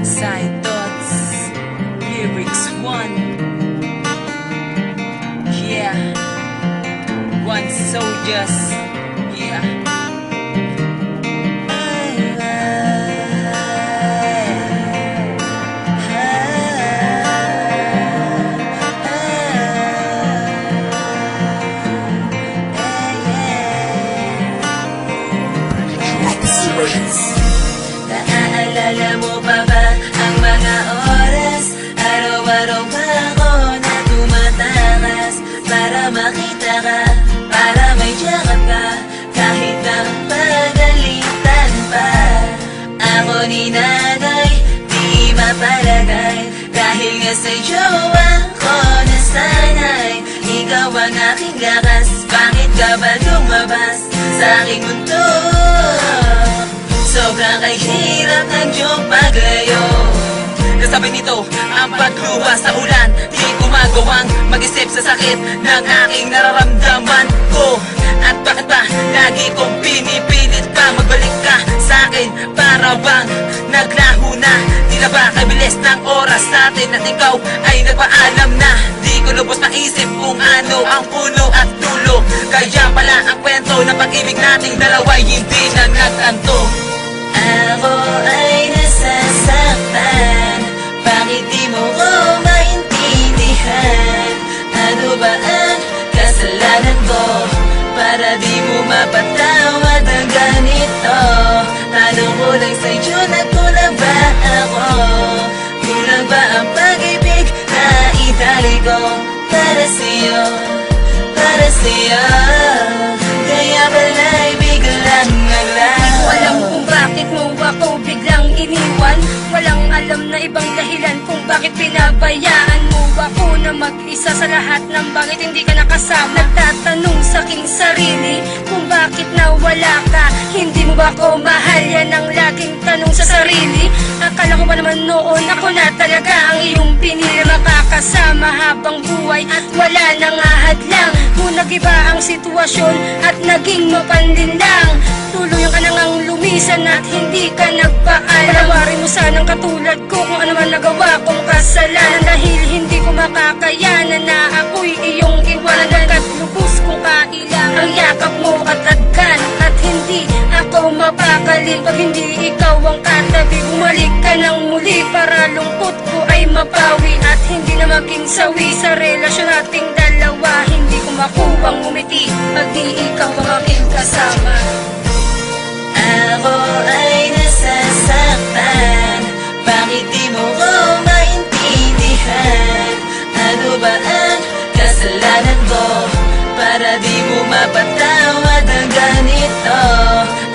Side thoughts, lyrics one. Yeah, one soldiers. Yeah. Naaalala mo pa ba ang mga oras? Araw-araw pa ako na tumatakas para makita ka, para may tiyaka ka, kahit na pagalitan pa. Ako ni nanay, di mapalagay, dahil nga sa jowa ko nasanay. Ikaw ang aking lakas, bakit ka ba lumabas sa aking mundo? Sobrang kahirap ng iyong paglayo. Kasabi nito ang pagluwa sa ulan, di ko magawang mag-isip sa sakit ng aking nararamdaman ko. At bakit ba lagi kong pinipilit pa magbalik ka sa akin? Para bang naglaho na? Tila ba kabilis ng oras natin at ikaw ay nagpaalam na? Di ko lubos maisip kung ano ang puno at dulo. Kaya pala ang kwento ng pag-ibig nating dalawa'y hindi na nagtanto. Ako ay nasasaktan, bakit di mo ko maintindihan? Ano ba ang kasalanan ko para di mo mapatawad ang ganito? Tanong ko lang sa'yo, nagkulang ba ako? Kulang ba ang pag-ibig na itali ko para sa'yo? Para sa'yo, kaya pala'y biglang naglaho. Walang kung bakit mo ako biglang iniwan. Walang alam na ibang dahilan kung bakit pinabayaan mo ako na mag-isa sa lahat ng bakit hindi ka nakasama. Nagtatanong sa aking sarili kung bakit nawala ka. Hindi mo ba ako mahal? Yan ang laging tanong sa sarili. Akala ko ba naman noon ako na talaga ang iyong pinili, makakasama habang buhay at wala nang ahadlang. Kung nag-iba ang sitwasyon at naging mapanlinlang, tuluyan ka nang lumisan at hindi ka nagpaalam. Palawarin mo sanang katulad ko kung ano man nagawa kong kasalanan, dahil hindi ko makakayanan na ako'y iyong iwanan. Hanggat lubos kong kailangan ang yakap mo at agkan, at hindi ako mapakali pag hindi ikaw ang katabi. Bumalik ka nang muli para lungkot ko ay mapawi at hindi na maging sawi sa relasyon nating dalawa. Hindi ko makuwang umiti pag di ikaw ang aking kasama. Ako ay nasasaktan, bakit di mo ko maintindihan? Ano ba ang kasalanan ko para di mo mapatawad ang ganito?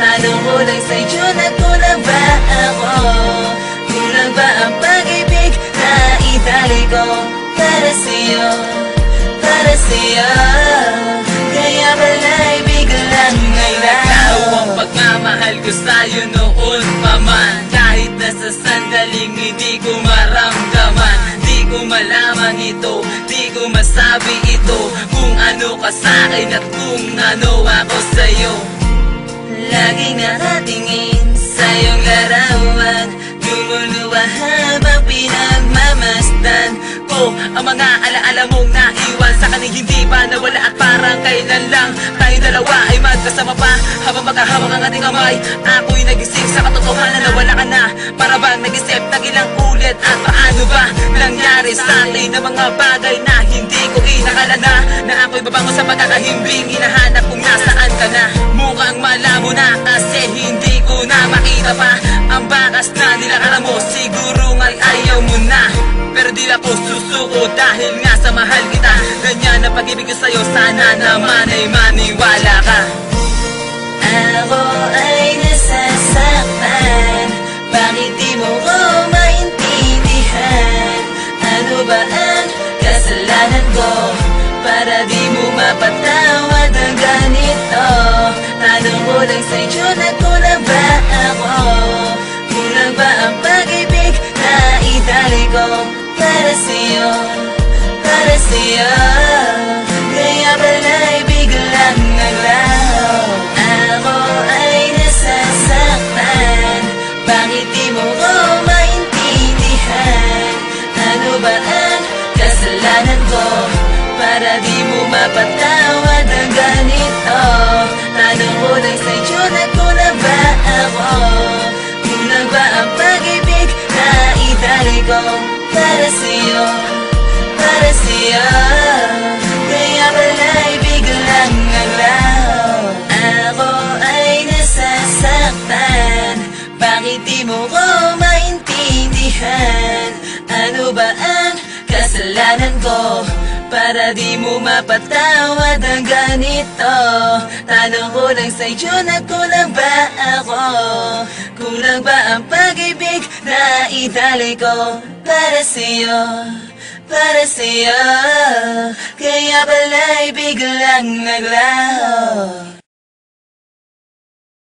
Tanong ko lang sa'yo, nagkulang ba ako? Kulang ba ang pag-ibig na itali ko para sa'yo? Para sa'yo, kaya pala'y biglang naglaho. Ang pagmamahal ko sa'yo noon pa man, kahit na sa sandaling hindi ko maramdaman. Di ko malaman ito, di ko masabi ito, kung ano ka sa'kin at kung ano ako sa'yo. Laging nakatingin sa iyong larawan, lumuluwa habang pinagmamasdan ko ang mga alaala mong naiwan sa kaning hindi pa nawala. At parang kailan lang tayong dalawa ay magkasama pa habang magkahawak ang ating kamay. Ako'y nagising sa katotohanan na wala ka na. Para bang nag-isip ng ilang ulit, at paano ba nangyari sa atin na mga bagay na hindi ko inakala na ako'y babango sa pagkakahimbing. Hinahanap kung nasaan ka na. Mukhang malabo na kasi hindi ko na makita pa ang bakas na nilakaran mo. Siguro nga'y ayaw mo na, pero di ako susuko dahil nga sa mahal kita. Ganyan ang pag-ibig ko sa'yo, sana naman ay maniwala ka. Ako ay nasasaktan, bakit di mo ko maintindihan? Ano ba ang kasalanan ko para di mo mapatawad ang ganito? Tanong ko lang sa'yo, nagkulang ba ako? Kulang ba ang pag-ibig na itali ko para sa'yo? Para sa'yo, kaya pala'y biglang naglaho. Ako ay nasasaktan, mapatawad ng ganito? Tanong ko lang sa'yo, nagkulang ba ako? Kulang ba ang pag-ibig na idali ko para sa'yo? Para sa'yo. Kaya pala'y biglang naglaho. Ako ay nasasaktan. Bakit di mo ko maintindihan? Ano ba ang kasalanan ko para di mo mapatawad ang ganito? Tanong ko lang sa'yo, nagkulang ba ako? Kulang ba ang pag-ibig na idali ko para sa'yo? Para sa'yo. Kaya pala'y biglang naglaho.